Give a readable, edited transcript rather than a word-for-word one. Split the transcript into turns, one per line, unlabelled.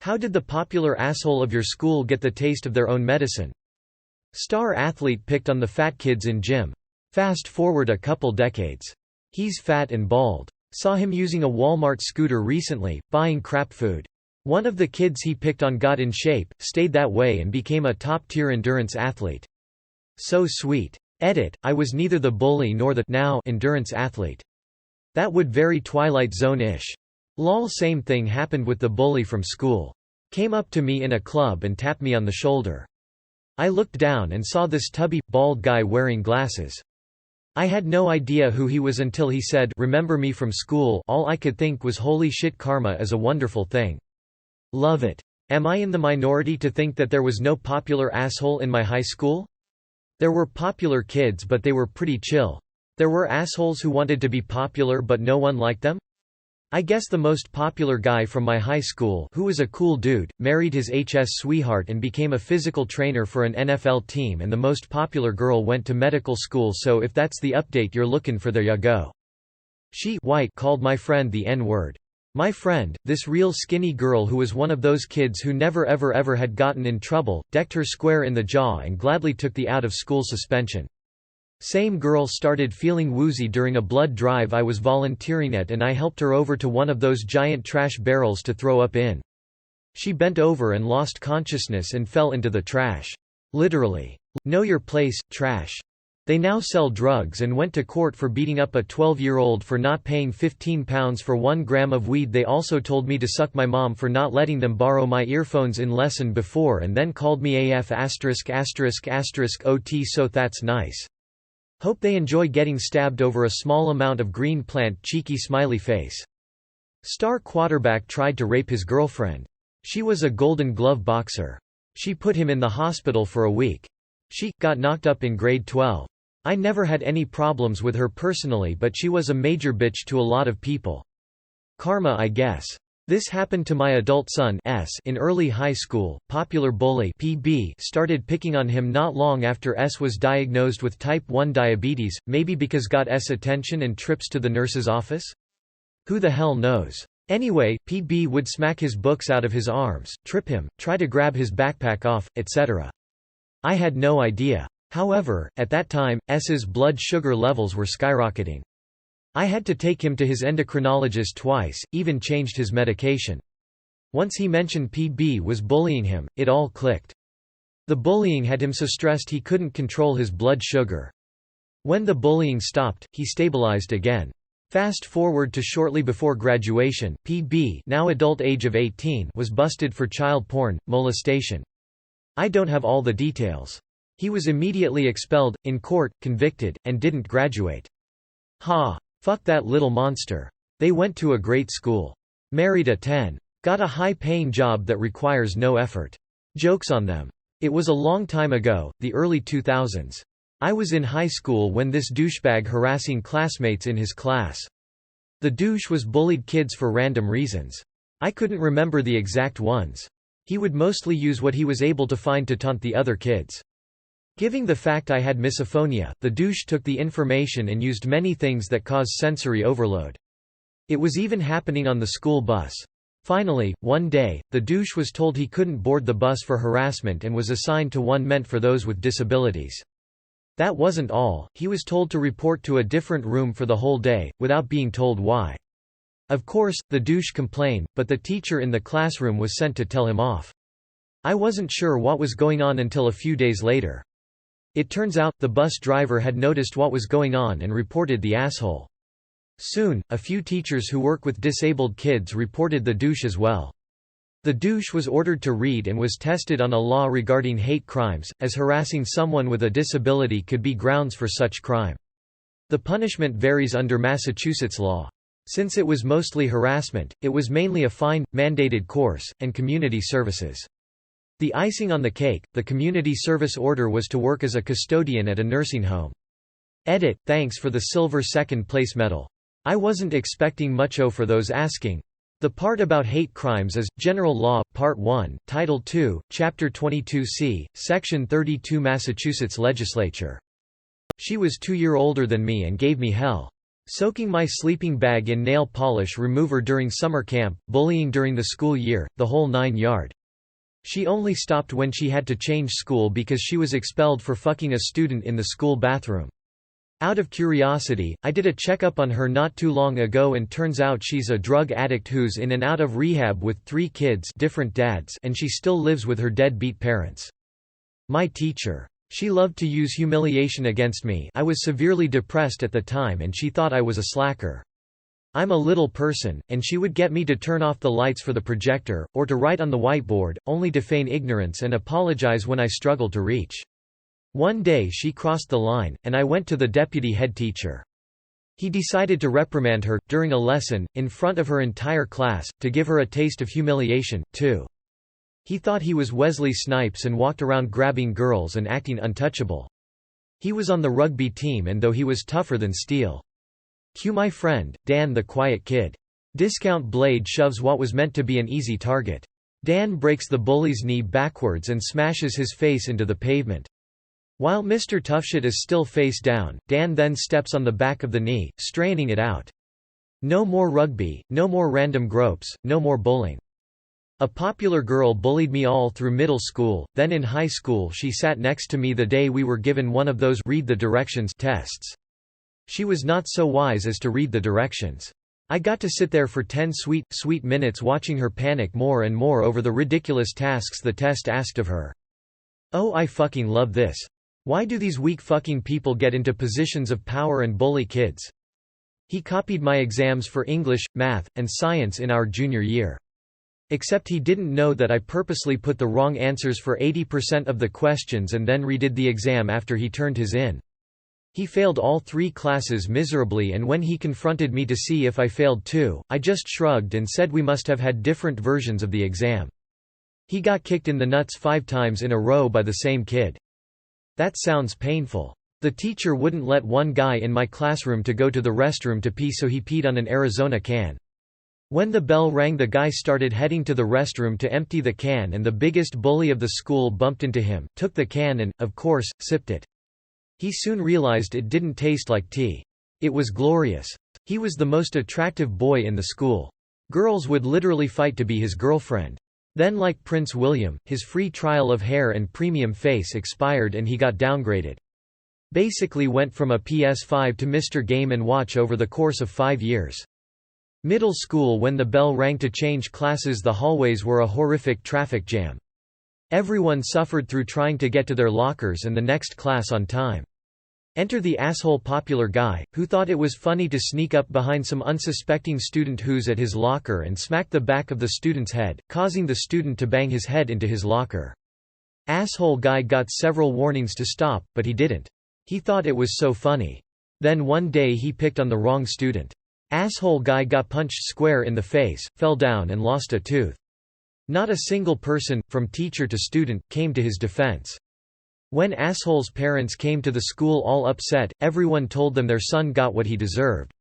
How did the popular asshole of your school get the taste of their own medicine? Star athlete picked on the fat kids in gym. Fast forward a couple decades. He's fat and bald. Saw him using a Walmart scooter recently, buying crap food. One of the kids he picked on got in shape, stayed that way and became a top-tier endurance athlete. So sweet. Edit, I was neither the bully nor the now endurance athlete. That would very Twilight Zone-ish. Lol, same thing happened with the bully from school. Came up to me in a club and tapped me on the shoulder. I looked down and saw this tubby, bald guy wearing glasses. I had no idea who he was until he said, "Remember me from school?" All I could think was, holy shit, karma is a wonderful thing. Love it. Am I in the minority to think that there was no popular asshole in my high school? There were popular kids, but they were pretty chill. There were assholes who wanted to be popular but no one liked them? I guess the most popular guy from my high school, who was a cool dude, married his HS sweetheart and became a physical trainer for an NFL team, and the most popular girl went to medical school, so if that's the update you're looking for, there ya go. She white called my friend the N-word. My friend, this real skinny girl who was one of those kids who never ever had gotten in trouble, decked her square in the jaw and gladly took the out-of-school suspension. Same girl started feeling woozy during a blood drive I was volunteering at, and I helped her over to one of those giant trash barrels to throw up in. She bent over and lost consciousness and fell into the trash. Literally. Know your place, trash. They now sell drugs and went to court for beating up a 12-year-old for not paying £15 for 1 gram of weed. They also told me to suck my mom for not letting them borrow my earphones in lesson before, and then called me AF ****** OT, so that's nice. Hope they enjoy getting stabbed over a small amount of green plant. Cheeky smiley face. Star quarterback tried to rape his girlfriend. She was a Golden Glove boxer. She put him in the hospital for a week. She got knocked up in grade 12. I never had any problems with her personally, but she was a major bitch to a lot of people. Karma, I guess. This happened to my adult son S in early high school. Popular bully PB started picking on him not long after S was diagnosed with type 1 diabetes, maybe because got S attention and trips to the nurse's office? Who the hell knows? Anyway, PB would smack his books out of his arms, trip him, try to grab his backpack off, etc. I had no idea. However, at that time, S's blood sugar levels were skyrocketing. I had to take him to his endocrinologist twice, even changed his medication. Once he mentioned PB was bullying him, it all clicked. The bullying had him so stressed he couldn't control his blood sugar. When the bullying stopped, he stabilized again. Fast forward to shortly before graduation, PB, now adult age of 18, was busted for child porn, molestation. I don't have all the details. He was immediately expelled, in court, convicted, and didn't graduate. Ha. Fuck that little monster. They went to a great school. Married a 10. Got a high-paying job that requires no effort. Jokes on them. It was a long time ago, the early 2000s. I was in high school when this douchebag harassing classmates in his class. The douche was bullied kids for random reasons. I couldn't remember the exact ones. He would mostly use what he was able to find to taunt the other kids. Giving the fact I had misophonia, the douche took the information and used many things that cause sensory overload. It was even happening on the school bus. Finally, one day, the douche was told he couldn't board the bus for harassment and was assigned to one meant for those with disabilities. That wasn't all, he was told to report to a different room for the whole day, without being told why. Of course, the douche complained, but the teacher in the classroom was sent to tell him off. I wasn't sure what was going on until a few days later. It turns out, the bus driver had noticed what was going on and reported the asshole. Soon, a few teachers who work with disabled kids reported the douche as well. The douche was ordered to read and was tested on a law regarding hate crimes, as harassing someone with a disability could be grounds for such crime. The punishment varies under Massachusetts law. Since it was mostly harassment, it was mainly a fine, mandated course, and community services. The icing on the cake, the community service order was to work as a custodian at a nursing home. Edit, thanks for the silver second place medal. I wasn't expecting mucho for those asking. The part about hate crimes is, General Law, Part 1, Title 2, Chapter 22C, Section 32 Massachusetts Legislature. She was 2 years older than me and gave me hell. Soaking my sleeping bag in nail polish remover during summer camp, bullying during the school year, the whole 9 yards. She only stopped when she had to change school because she was expelled for fucking a student in the school bathroom. Out of curiosity, I did a checkup on her not too long ago and turns out she's a drug addict who's in and out of rehab with 3 kids, different dads, and she still lives with her deadbeat parents. My teacher. She loved to use humiliation against me. I was severely depressed at the time and she thought I was a slacker. I'm a little person, and she would get me to turn off the lights for the projector, or to write on the whiteboard, only to feign ignorance and apologize when I struggled to reach. One day she crossed the line, and I went to the deputy head teacher. He decided to reprimand her, during a lesson, in front of her entire class, to give her a taste of humiliation, too. He thought he was Wesley Snipes and walked around grabbing girls and acting untouchable. He was on the rugby team and though he was tougher than steel. Cue my friend, Dan the quiet kid. Discount blade shoves what was meant to be an easy target. Dan breaks the bully's knee backwards and smashes his face into the pavement. While Mr. Toughshit is still face down, Dan then steps on the back of the knee, straightening it out. No more rugby, no more random gropes, no more bullying. A popular girl bullied me all through middle school, then in high school she sat next to me the day we were given one of those read the directions tests. She was not so wise as to read the directions. I got to sit there for 10 sweet, sweet minutes watching her panic more and more over the ridiculous tasks the test asked of her. Oh, I fucking love this. Why do these weak fucking people get into positions of power and bully kids? He copied my exams for English, math, and science in our junior year. Except he didn't know that I purposely put the wrong answers for 80% of the questions and then redid the exam after he turned his in. He failed all 3 classes miserably and when he confronted me to see if I failed too, I just shrugged and said we must have had different versions of the exam. He got kicked in the nuts 5 times in a row by the same kid. That sounds painful. The teacher wouldn't let one guy in my classroom to go to the restroom to pee so he peed on an Arizona can. When the bell rang the guy started heading to the restroom to empty the can and the biggest bully of the school bumped into him, took the can and, of course, sipped it. He soon realized it didn't taste like tea. It was glorious. He was the most attractive boy in the school. Girls would literally fight to be his girlfriend. Then like Prince William, his free trial of hair and premium face expired and he got downgraded. Basically went from a PS5 to Mr. Game & Watch over the course of 5 years. Middle school when the bell rang to change classes the hallways were a horrific traffic jam. Everyone suffered through trying to get to their lockers and the next class on time. Enter the asshole popular guy, who thought it was funny to sneak up behind some unsuspecting student who's at his locker and smack the back of the student's head, causing the student to bang his head into his locker. Asshole guy got several warnings to stop, but he didn't. He thought it was so funny. Then one day he picked on the wrong student. Asshole guy got punched square in the face, fell down and lost a tooth. Not a single person, from teacher to student, came to his defense. When asshole's parents came to the school all upset, everyone told them their son got what he deserved.